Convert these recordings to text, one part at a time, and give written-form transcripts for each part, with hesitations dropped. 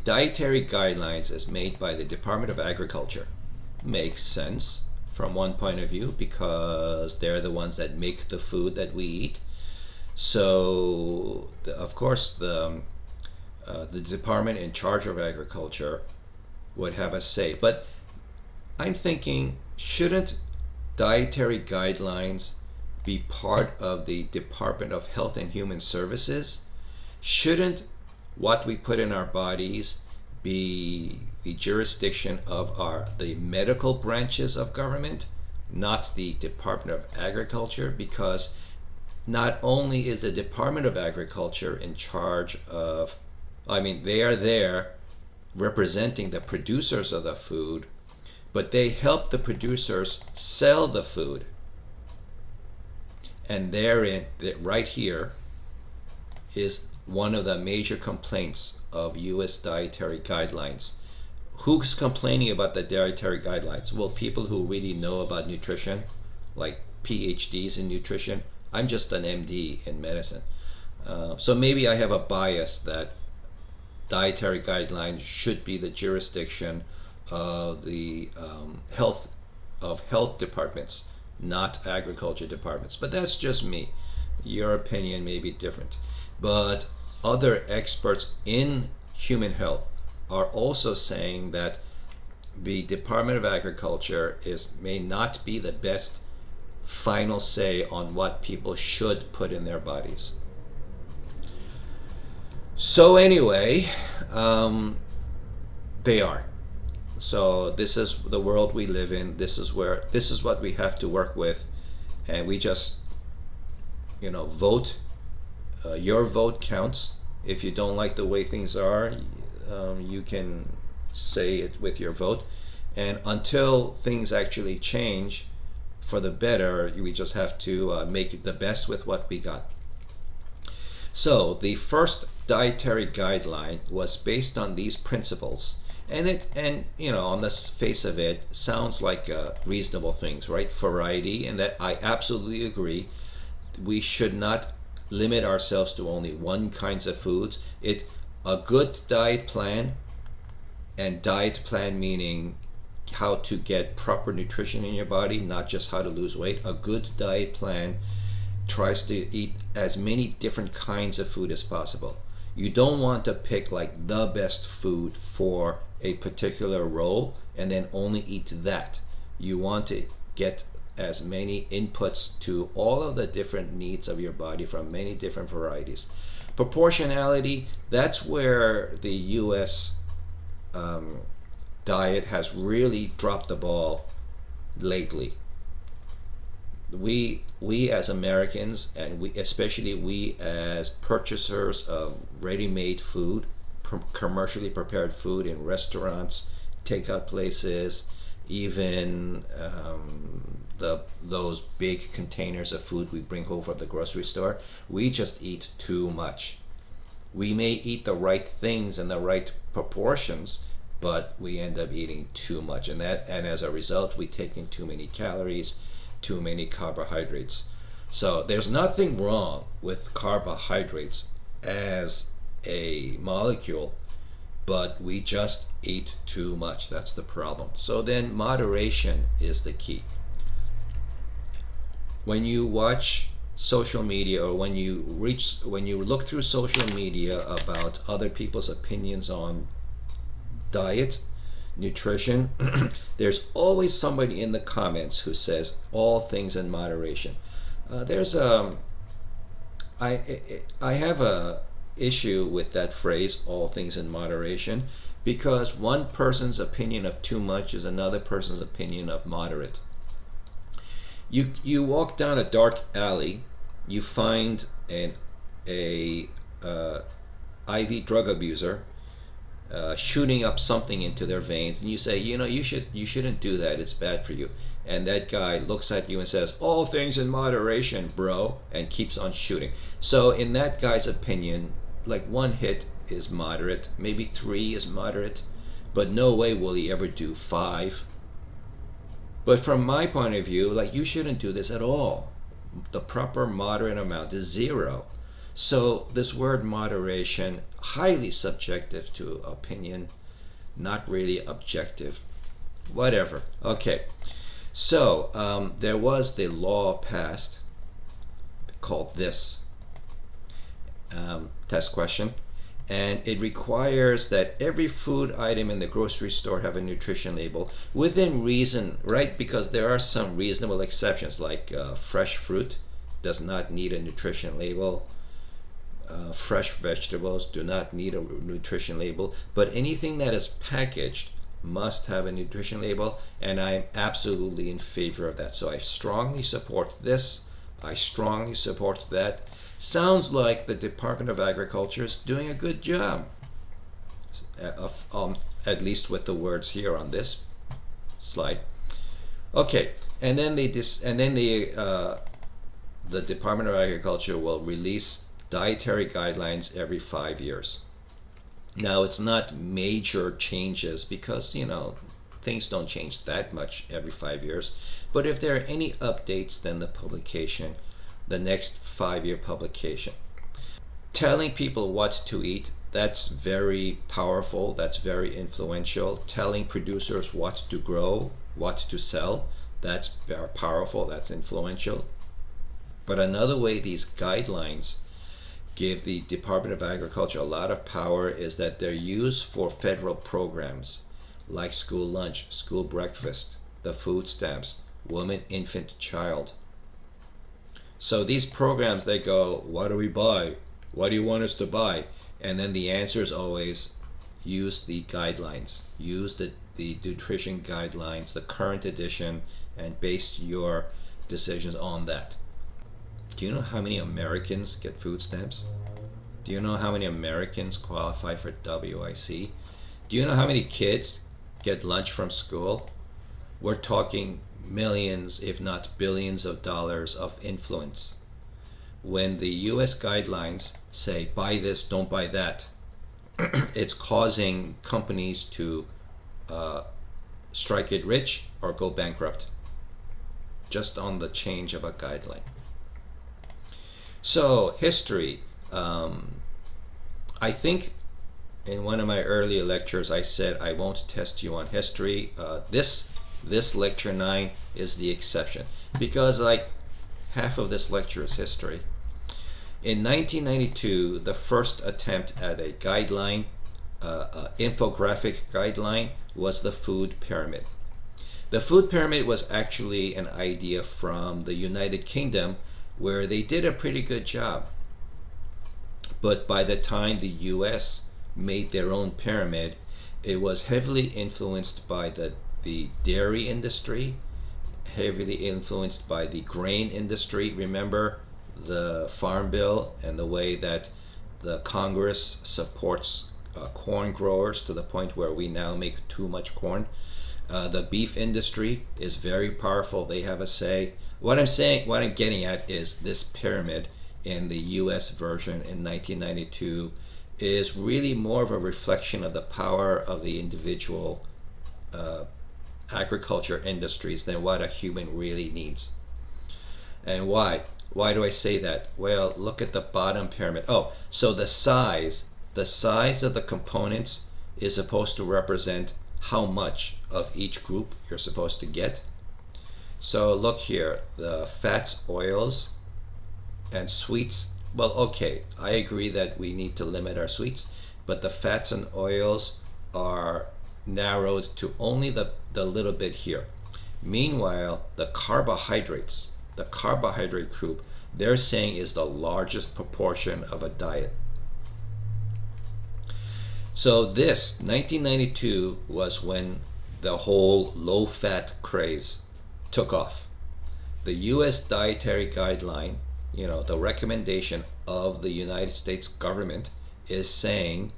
dietary guidelines as made by the Department of Agriculture makes sense from one point of view because they're the ones that make the food that we eat. So, of course, the department in charge of agriculture would have a say. But I'm thinking, shouldn't dietary guidelines be part of the Department of Health and Human Services? Shouldn't what we put in our bodies be the jurisdiction of the medical branches of government, not the Department of Agriculture? Because not only is the Department of Agriculture in charge of, they are there representing the producers of the food, but they help the producers sell the food. And therein, right here, is one of the major complaints of U.S. dietary guidelines. Who's complaining about the dietary guidelines? Well, people who really know about nutrition, like PhDs in nutrition. I'm just an MD in medicine. So maybe I have a bias that dietary guidelines should be the jurisdiction of the health departments, not agriculture departments. But that's just me. Your opinion may be different. But other experts in human health are also saying that the Department of Agriculture may not be the best final say on what people should put in their bodies. So anyway, they are. So this is the world we live in. This is what we have to work with, and we just, vote. Your vote counts. If you don't like the way things are, you can say it with your vote. And until things actually change for the better, we just have to make the best with what we got. So the first dietary guideline was based on these principles, and on the face of it sounds like reasonable things, right? Variety, and that I absolutely agree. We should not limit ourselves to only one kinds of foods. It's a good diet plan, and diet plan meaning how to get proper nutrition in your body, not just how to lose weight. A good diet plan tries to eat as many different kinds of food as possible. You don't want to pick like the best food for a particular role and then only eat that. You want to get as many inputs to all of the different needs of your body from many different varieties. Proportionality, that's where the US diet has really dropped the ball lately. We as Americans, and especially we as purchasers of ready-made food, commercially prepared food in restaurants, takeout places, even those big containers of food we bring home from the grocery store, we just eat too much. We may eat the right things in the right proportions, but we end up eating too much, and as a result, we take in too many calories, too many carbohydrates. So there's nothing wrong with carbohydrates as a molecule, but we just eat too much. That's the problem. So then moderation is the key. When you watch social media, or when you look through social media about other people's opinions on diet, nutrition, there's always somebody in the comments who says all things in moderation. I have a issue with that phrase, all things in moderation, because one person's opinion of too much is another person's opinion of moderate. You walk down a dark alley, you find an IV drug abuser shooting up something into their veins, and you say, you shouldn't do that, it's bad for you. And that guy looks at you and says, all things in moderation, bro, and keeps on shooting. So in that guy's opinion, like one hit is moderate, maybe 3 is moderate, but no way will he ever do 5. But from my point of view, like, you shouldn't do this at all. The proper moderate amount is 0. So this word moderation, highly subjective to opinion, not really objective. Whatever. Okay. So there was the law passed called this test question, and it requires that every food item in the grocery store have a nutrition label within reason, right? Because there are some reasonable exceptions, like fresh fruit does not need a nutrition label. Fresh vegetables do not need a nutrition label, but anything that is packaged must have a nutrition label, and I'm absolutely in favor of that. So I strongly support this. I strongly support that. Sounds like the Department of Agriculture is doing a good job, at least with the words here on this slide. Okay, and then the Department of Agriculture will release dietary guidelines every 5 years. Now, it's not major changes because, things don't change that much every 5 years. But if there are any updates, then the next 5-year publication. Telling people what to eat, that's very powerful, that's very influential. Telling producers what to grow, what to sell, that's very powerful, that's influential. But another way these guidelines give the Department of Agriculture a lot of power is that they're used for federal programs like school lunch, school breakfast, the food stamps, woman, infant, child. So these programs, they go, what do we buy? What do you want us to buy? And then the answer is always use the guidelines, use the nutrition guidelines, the current edition, and base your decisions on that. Do you know how many Americans get food stamps? Do you know how many Americans qualify for WIC? Do you know how many kids get lunch from school? We're talking millions, if not billions of dollars of influence. When the US guidelines say buy this, don't buy that, it's causing companies to strike it rich or go bankrupt just on the change of a guideline. So history, I think in one of my earlier lectures I said I won't test you on history. This lecture 9 is the exception because like half of this lecture is history. In 1992, the first attempt at a guideline, infographic guideline, was the food pyramid. The food pyramid was actually an idea from the United Kingdom where they did a pretty good job. But by the time the US made their own pyramid, it was heavily influenced by the dairy industry, heavily influenced by the grain industry. Remember the Farm Bill and the way that the Congress supports corn growers to the point where we now make too much corn. The beef industry is very powerful. They have a say. What I'm getting at is this pyramid in the US version in 1992 is really more of a reflection of the power of the individual agriculture industries than what a human really needs. And why? Why do I say that? Well, look at the bottom pyramid. Oh, so the size of the components is supposed to represent how much of each group you're supposed to get. So look here, the fats, oils, and sweets. Well, okay, I agree that we need to limit our sweets, but the fats and oils are narrowed to only the little bit here. Meanwhile, the carbohydrates, the carbohydrate group, they're saying is the largest proportion of a diet. So this 1992 was when the whole low-fat craze took off. The US dietary guideline, the recommendation of the United States government is saying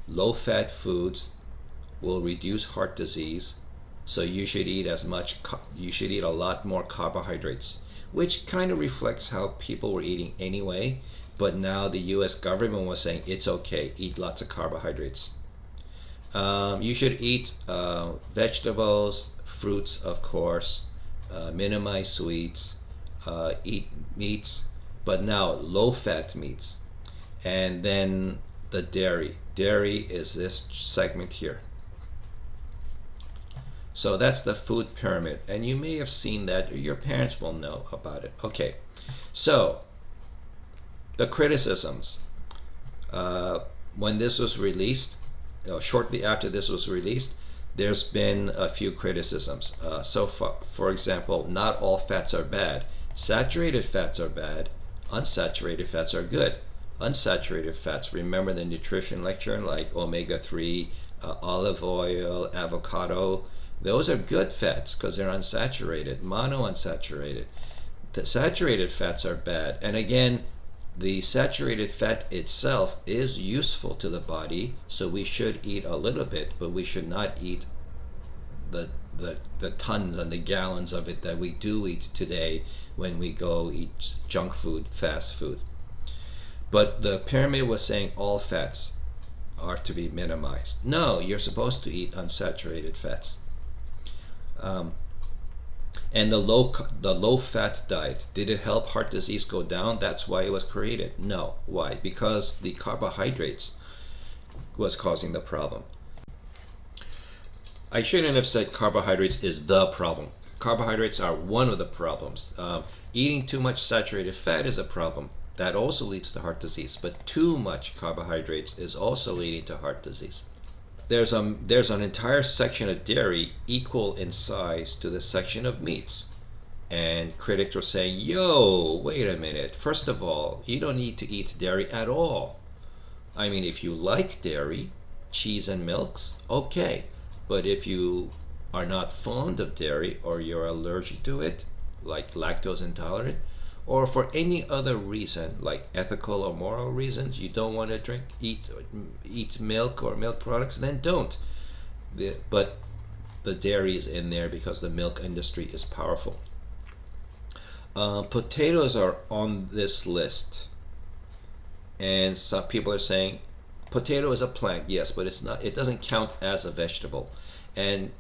low-fat foods will reduce heart disease, so you should eat a lot more carbohydrates, which kind of reflects how people were eating anyway. But now the US government was saying it's okay, eat lots of carbohydrates. You should eat vegetables, fruits, of course, minimize sweets, eat meats, but now low-fat meats. and then the dairy. Dairy is this segment here. So that's the food pyramid, and you may have seen that. Your parents will know about it. Okay, so the criticisms. When this was released, shortly after this was released, there's been a few criticisms. So for example, not all fats are bad. Saturated fats are bad. Unsaturated fats are good. Unsaturated fats, remember the nutrition lecture, like omega-3, olive oil, avocado, those are good fats because they're unsaturated, monounsaturated. The saturated fats are bad. And again, the saturated fat itself is useful to the body, so we should eat a little bit, but we should not eat the tons and the gallons of it that we do eat today when we go eat junk food, fast food. But the pyramid was saying all fats are to be minimized. No, you're supposed to eat unsaturated fats. And the low fat diet, did it help heart disease go down? That's why it was created. No. Why? Because the carbohydrates was causing the problem. I shouldn't have said carbohydrates is the problem. Carbohydrates are one of the problems. Eating too much saturated fat is a problem. That also leads to heart disease. But too much carbohydrates is also leading to heart disease. There's an entire section of dairy equal in size to the section of meats. And critics are saying, yo, wait a minute. First of all, you don't need to eat dairy at all. I mean, if you like dairy, cheese and milks, okay. But if you are not fond of dairy or you're allergic to it, like lactose intolerant, or for any other reason, like ethical or moral reasons, you don't want to eat milk or milk products, then don't. But the dairy is in there because the milk industry is powerful. Potatoes are on this list, and some people are saying potato is a plant, yes, but it's not. It doesn't count as a vegetable, and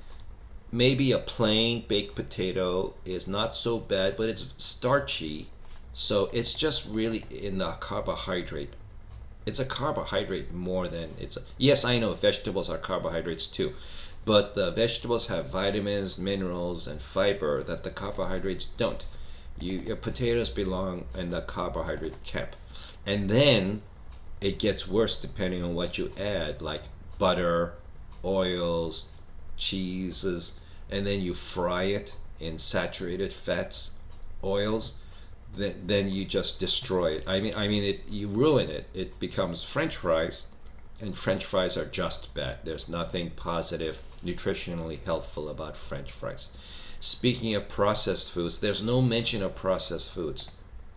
maybe a plain baked potato is not so bad, but it's starchy, so it's just really in the carbohydrate. It's a carbohydrate more than it's a, yes, I know vegetables are carbohydrates too, but the vegetables have vitamins, minerals, and fiber that the carbohydrates don't. Your potatoes belong in the carbohydrate camp. And then it gets worse depending on what you add, like butter, oils, cheeses, and then you fry it in saturated fats, oils, then you just destroy it. I mean, you ruin it. It becomes French fries, and French fries are just bad. There's nothing positive, nutritionally helpful about French fries. Speaking of processed foods, there's no mention of processed foods,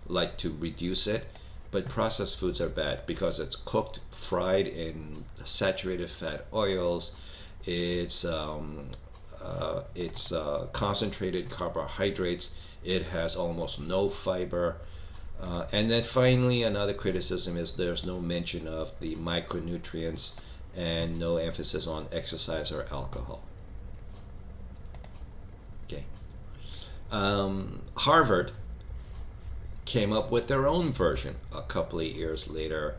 like to reduce it, but processed foods are bad because it's cooked, fried in saturated fat oils. It's concentrated carbohydrates. It has almost no fiber. And then finally, another criticism is there's no mention of the micronutrients and no emphasis on exercise or alcohol. Okay. Harvard came up with their own version a couple of years later.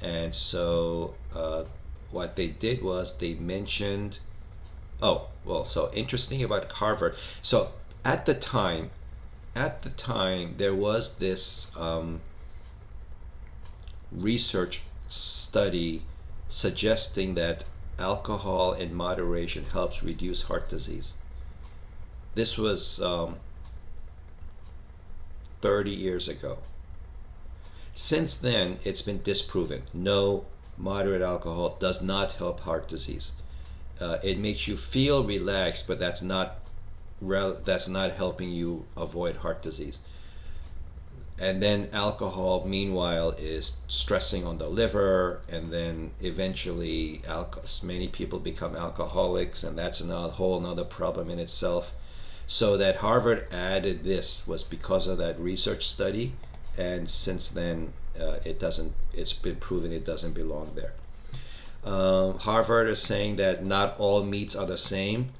And so what they did was they mentioned, so interesting about Harvard. So at the time, there was this research study suggesting that alcohol in moderation helps reduce heart disease. This was 30 years ago. Since then, it's been disproven. No, moderate alcohol does not help heart disease. It makes you feel relaxed, but that's not helping you avoid heart disease. And then alcohol, meanwhile, is stressing on the liver, and then eventually many people become alcoholics, and that's a whole nother problem in itself. So that Harvard added this was because of that research study, and since then it's been proven it doesn't belong there. Harvard is saying that not all meats are the same.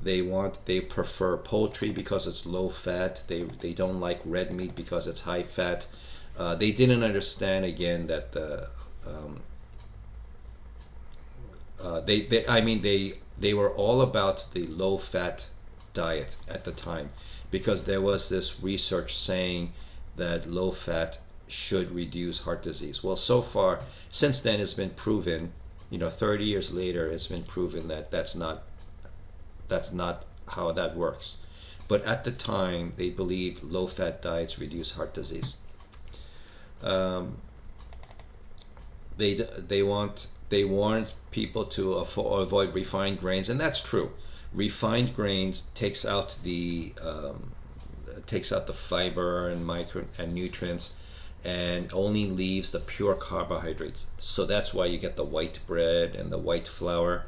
They prefer poultry because it's low fat. They don't like red meat because it's high fat. They didn't understand again that the um, they were all about the low fat diet at the time, because there was this research saying that low fat should reduce heart disease. Well, so far since then it's been proven, 30 years later, it's been proven that that's not how that works. But at the time, they believed low fat diets reduce heart disease. Um, they want people to avoid refined grains, and that's true. Refined grains takes out the fiber and micro and nutrients, and only leaves the pure carbohydrates. So that's why you get the white bread and the white flour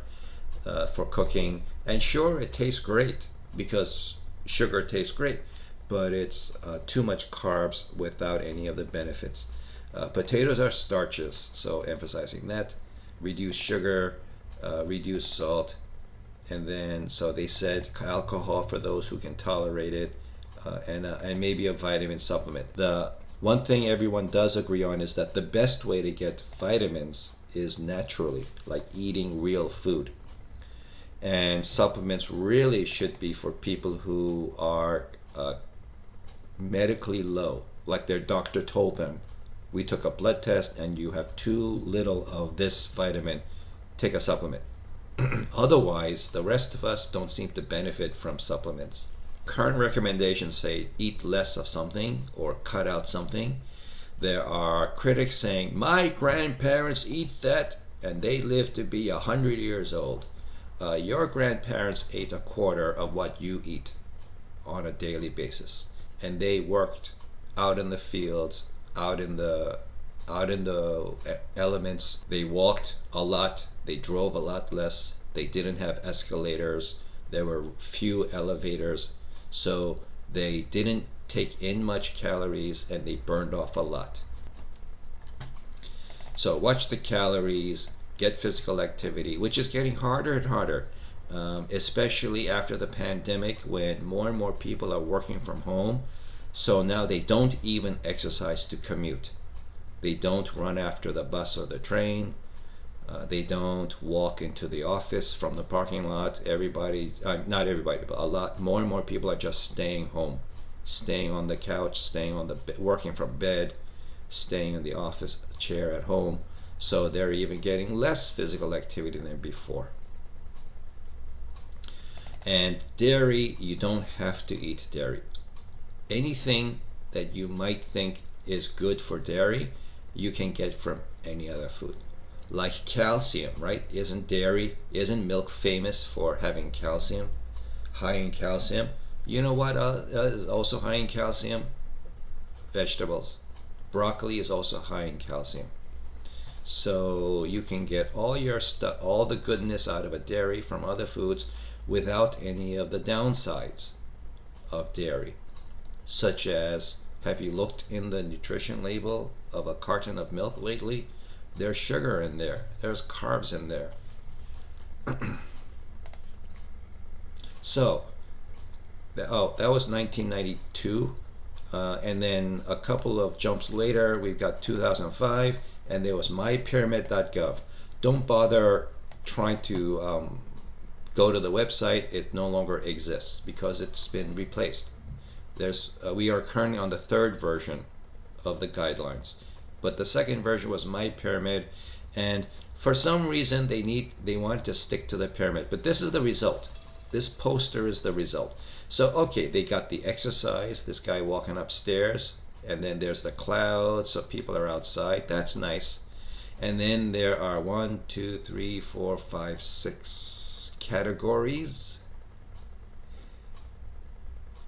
for cooking. And sure, it tastes great because sugar tastes great, but it's too much carbs without any of the benefits. Potatoes are starches, so emphasizing that. Reduce sugar, reduce salt, and then so they said alcohol for those who can tolerate it, and maybe a vitamin supplement. The one thing everyone does agree on is that the best way to get vitamins is naturally, like eating real food. And supplements really should be for people who are medically low, like their doctor told them, we took a blood test and you have too little of this vitamin, take a supplement. Otherwise, the rest of us don't seem to benefit from supplements. Current recommendations say eat less of something or cut out something. There are critics saying, my grandparents eat that and they lived to be 100 years old. Your grandparents ate a quarter of what you eat on a daily basis, and they worked out in the fields, out in the elements. They walked a lot, they drove a lot less, they didn't have escalators, there were few elevators, so they didn't take in much calories and they burned off a lot. So watch the calories, get physical activity, which is getting harder and harder, especially after the pandemic, when more and more people are working from home. So now they don't even exercise to commute. They don't run after the bus or the train. They don't walk into the office from the parking lot. Everybody, not everybody, but a lot more and more people are just staying home, staying on the couch, staying on the working from bed, staying in the office chair at home. So they're even getting less physical activity than before. And dairy, you don't have to eat dairy. Anything that you might think is good for dairy, you can get from any other food. Like calcium, right? Isn't milk famous for having calcium? High in calcium. You know what is also high in calcium? Vegetables. Broccoli is also high in calcium. So you can get all the goodness out of a dairy from other foods without any of the downsides of dairy, such as, have you looked in the nutrition label of a carton of milk lately? There's sugar in there, there's carbs in there. So that was 1992, and then a couple of jumps later we've got 2005, and there was mypyramid.gov. Don't bother trying to go to the website. It no longer exists because it's been replaced. We are currently on the third version of the guidelines, but the second version was mypyramid, and for some reason they wanted to stick to the pyramid. But this is the result. This poster is the result. So okay, they got the exercise, this guy walking upstairs, and then there's the clouds, so people are outside. That's nice. And then there are 1, 2, 3, 4, 5, 6 categories.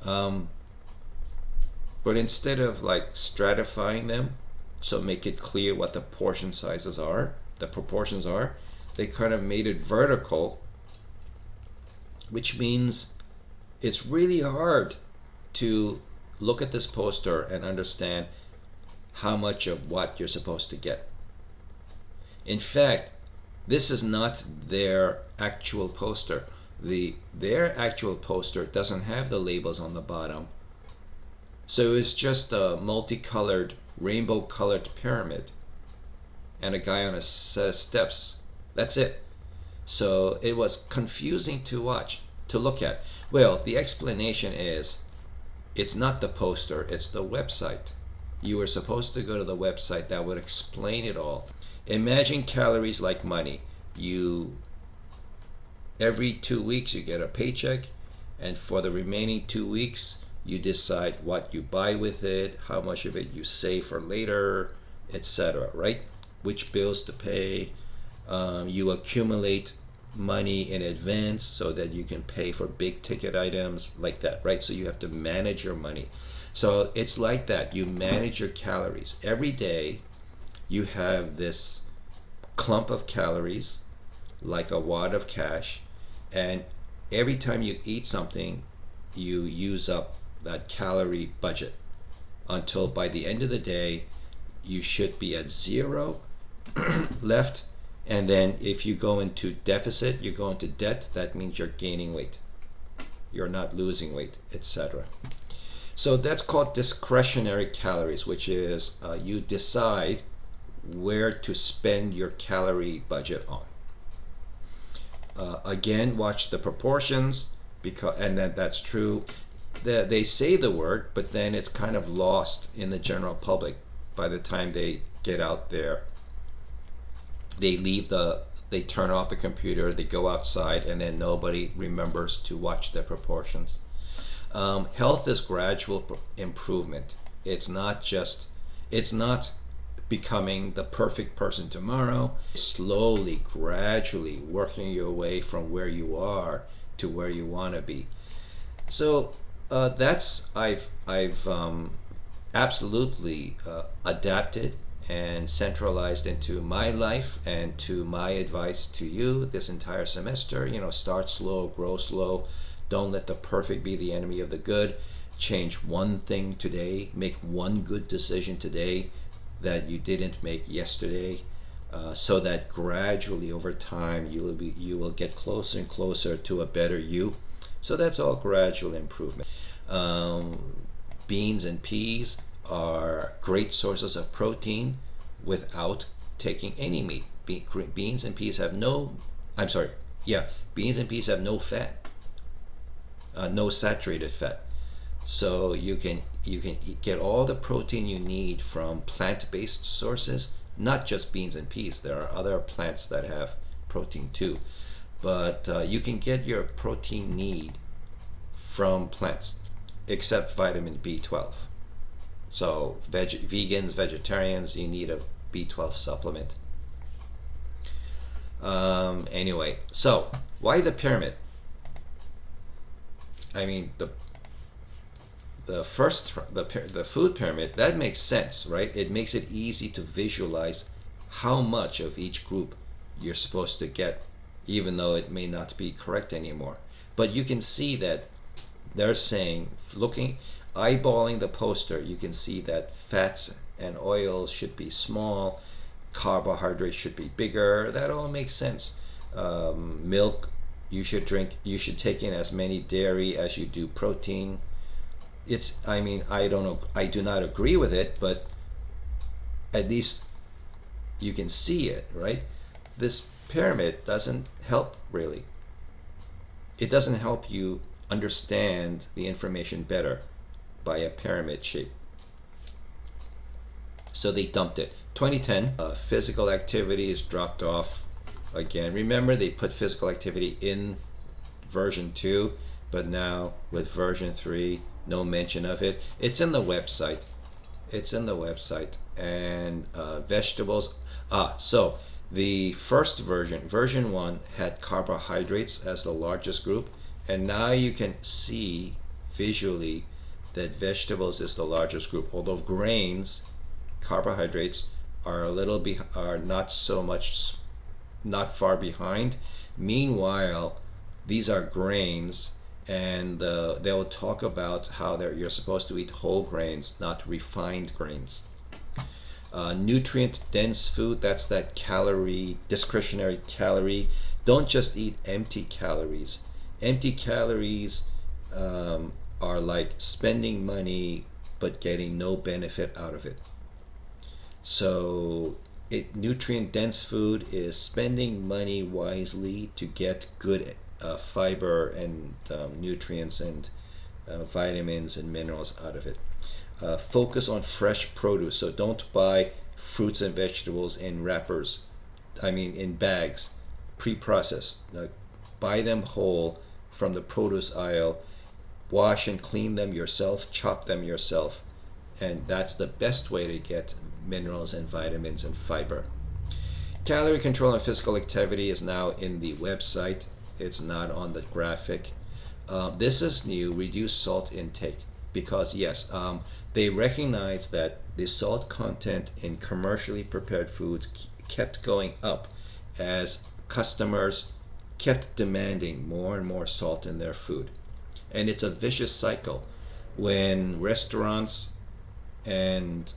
But instead of like stratifying them, so make it clear what the portion sizes are, the proportions are, they kind of made it vertical, which means it's really hard to look at this poster and understand how much of what you're supposed to get. In fact, this is not their actual poster. Their actual poster doesn't have the labels on the bottom. So it's just a multicolored, rainbow colored pyramid. and a guy on a set of steps. That's it. So it was confusing to watch, to look at. Well, the explanation is it's not the poster, it's the website. You were supposed to go to the website that would explain it all. Imagine calories like money. You every 2 weeks you get a paycheck, and for the remaining 2 weeks you decide what you buy with it, how much of it you save for later, etc. Right? Which bills to pay. You accumulate money in advance so that you can pay for big ticket items like that, right? So you have to manage your money. So it's like that. You manage your calories. Every day you have this clump of calories like a wad of cash, and every time you eat something you use up that calorie budget until by the end of the day you should be at zero left. And then if you go into deficit, you go into debt, that means you're gaining weight. You're not losing weight, etc. So that's called discretionary calories, which is you decide where to spend your calorie budget on. Again, watch the proportions, because, and that's true. They say the word, but then it's kind of lost in the general public by the time they get out there. They turn off the computer, they go outside, and then nobody remembers to watch their proportions. Health is gradual improvement. It's not becoming the perfect person tomorrow. Slowly, gradually working your way from where you are to where you want to be. So I've absolutely adapted and centralized into my life, and to my advice to you this entire semester. Start slow, grow slow. Don't let the perfect be the enemy of the good. Change one thing today. Make one good decision today that you didn't make yesterday, so that gradually over time you will get closer and closer to a better you. So that's all gradual improvement. Beans and peas are great sources of protein without taking any meat. Beans and peas have no fat, no saturated fat. So you can get all the protein you need from plant-based sources, not just beans and peas. There are other plants that have protein too, but you can get your protein need from plants, except vitamin B12. So vegans, vegetarians, you need a B12 supplement. Anyway, so why the pyramid? I mean, the food pyramid, that makes sense, right? It makes it easy to visualize how much of each group you're supposed to get, even though it may not be correct anymore. But you can see that they're saying, eyeballing the poster, you can see that fats and oils should be small, carbohydrates should be bigger. That all makes sense. Milk, you should take in as many dairy as you do protein. I don't know, I do not agree with it, but at least you can see it, right? This pyramid doesn't help really. It doesn't help you understand the information better by a pyramid shape. So they dumped it. 2010, physical activity is dropped off again. Remember, they put physical activity in version 2, but now with version 3, no mention of it. It's in the website. And vegetables. So the first version 1, had carbohydrates as the largest group, and now you can see visually that vegetables is the largest group, although grains, carbohydrates, are not far behind. Meanwhile, these are grains, and they'll talk about how you're supposed to eat whole grains, not refined grains. Nutrient dense food, that's that discretionary calorie. Don't just eat empty calories. Empty calories are like spending money but getting no benefit out of it. So nutrient dense food is spending money wisely to get good fiber and nutrients and vitamins and minerals out of it. Focus on fresh produce, so don't buy fruits and vegetables in wrappers, I mean in bags, pre-processed. Buy them whole from the produce aisle, wash and clean them yourself, chop them yourself, and that's the best way to get minerals and vitamins and fiber. Calorie control and physical activity is now in the website. It's not on the graphic. This is new, reduce salt intake, because yes, they recognize that the salt content in commercially prepared foods kept going up as customers kept demanding more and more salt in their food. And it's a vicious cycle. When and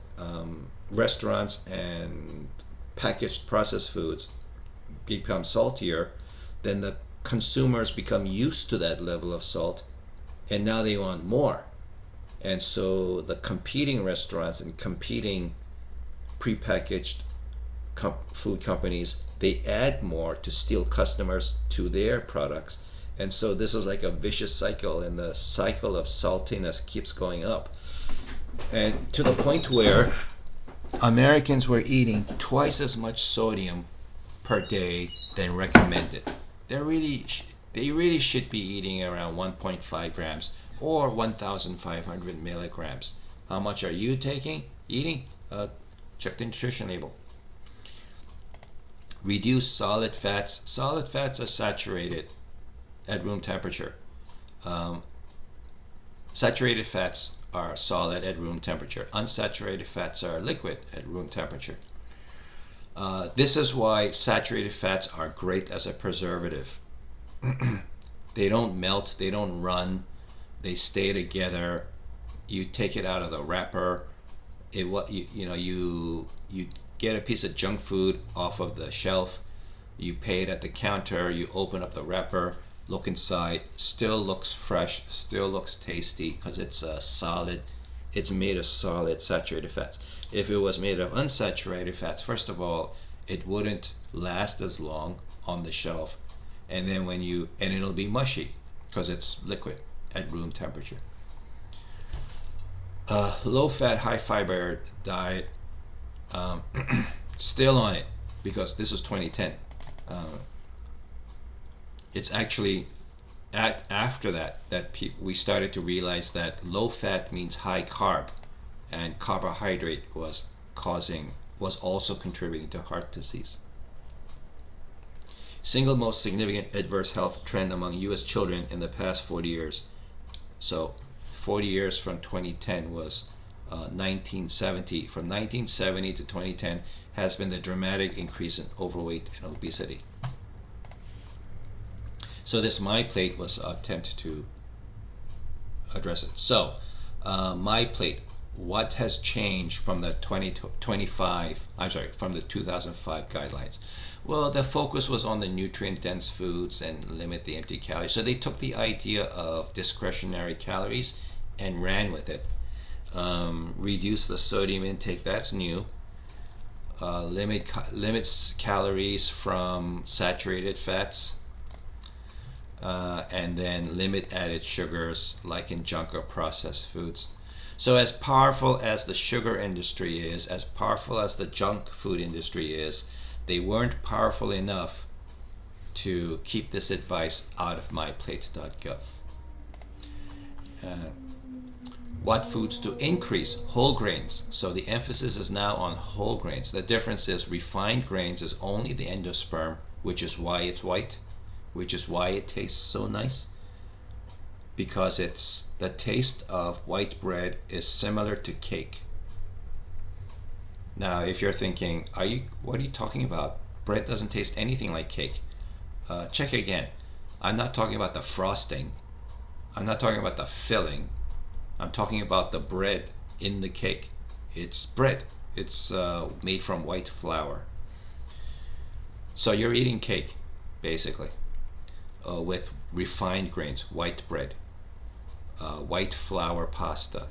restaurants and packaged processed foods become saltier, then the consumers become used to that level of salt, and now they want more. And so the competing restaurants and competing prepackaged food companies, they add more to steal customers to their products. And so this is like a vicious cycle, and the cycle of saltiness keeps going up. And to the point where Americans were eating twice as much sodium per day than recommended. They really should be eating around 1.5 grams or 1,500 milligrams. How much are you eating? Check the nutrition label. Reduce solid fats. Solid fats are saturated at room temperature. Saturated fats are solid at room temperature. Unsaturated fats are liquid at room temperature. This is why saturated fats are great as a preservative. They don't melt, they don't run, they stay together. You take it out of the wrapper. You get a piece of junk food off of the shelf. You pay it at the counter. You open up the wrapper, look inside. Still looks fresh. Still looks tasty because it's solid. It's made of solid saturated fats. If it was made of unsaturated fats, first of all, it wouldn't last as long on the shelf, and then it'll be mushy because it's liquid at room temperature. Low fat, high fiber diet, still on it because this is 2010. It's actually after that we started to realize that low fat means high carb, and carbohydrate was also contributing to heart disease. Single most significant adverse health trend among U.S. children in the past 40 years. So 40 years from 2010 was 1970. From 1970 to 2010 has been the dramatic increase in overweight and obesity. So this My Plate was an attempt to address it. So My Plate, what has changed from the 2005 guidelines? Well, the focus was on the nutrient-dense foods and limit the empty calories. So they took the idea of discretionary calories and ran with it. Reduce the sodium intake, that's new. Limits calories from saturated fats. And then limit added sugars like in junk or processed foods. So as powerful as the sugar industry is, as powerful as the junk food industry is, they weren't powerful enough to keep this advice out of myplate.gov. What foods to increase? Whole grains. So the emphasis is now on whole grains. The difference is refined grains is only the endosperm, which is why it's white, which is why it tastes so nice, because it's the taste of white bread is similar to cake. Now, if you're thinking, what are you talking about? Bread doesn't taste anything like cake. Check again. I'm not talking about the frosting. I'm not talking about the filling. I'm talking about the bread in the cake. It's bread. It's made from white flour. So you're eating cake, basically, with refined grains, white bread, white flour pasta.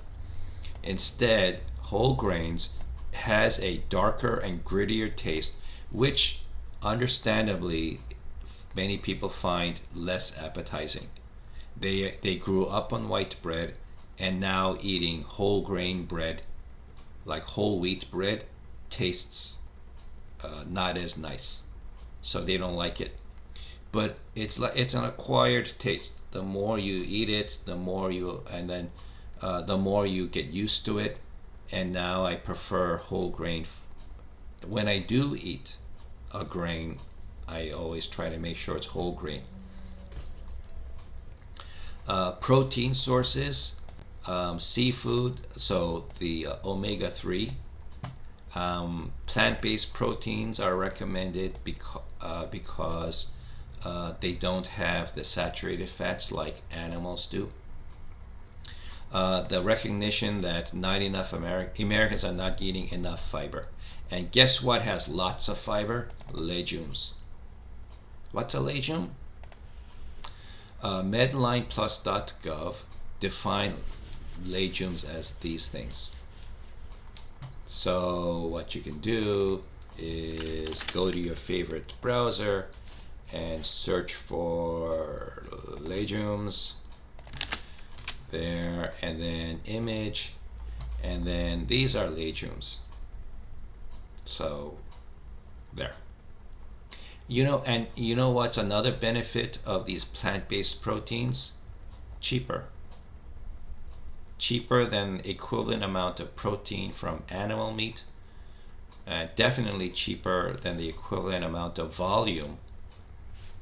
Instead, whole grains, has a darker and grittier taste, which understandably many people find less appetizing. They grew up on white bread, and now eating whole grain bread, like whole wheat bread, tastes not as nice, so they don't like it. But it's an acquired taste. The more you eat it, the more you and then the more you get used to it. And now I prefer whole grain. When I do eat a grain, I always try to make sure it's whole grain. Protein sources, seafood, so the omega-3. Plant-based proteins are recommended because they don't have the saturated fats like animals do. The recognition that not enough Americans are not eating enough fiber. And guess what has lots of fiber? Legumes. What's a legume? MedlinePlus.gov define legumes as these things. So what you can do is go to your favorite browser and search for legumes there, and then image, and then these are legumes. So there. And you know what's another benefit of these plant-based proteins? Cheaper than equivalent amount of protein from animal meat. Definitely cheaper than the equivalent amount of volume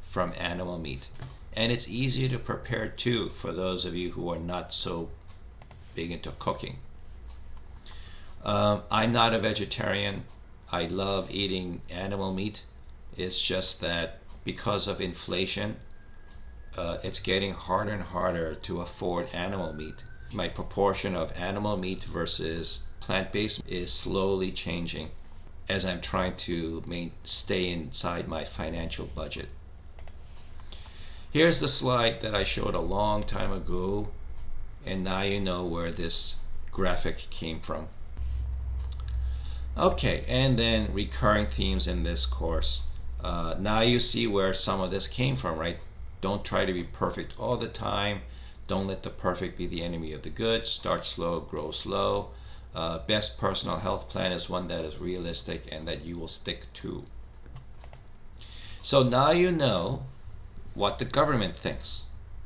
from animal meat. And it's easier to prepare too, for those of you who are not so big into cooking. I'm not a vegetarian. I love eating animal meat. It's just that because of inflation, it's getting harder and harder to afford animal meat. My proportion of animal meat versus plant-based is slowly changing as I'm trying to stay inside my financial budget. Here's the slide that I showed a long time ago, and now you know where this graphic came from. Okay, and then recurring themes in this course. Now you see where some of this came from, right? Don't try to be perfect all the time. Don't let the perfect be the enemy of the good. Start slow, grow slow. Best personal health plan is one that is realistic and that you will stick to. So now you know what the government thinks.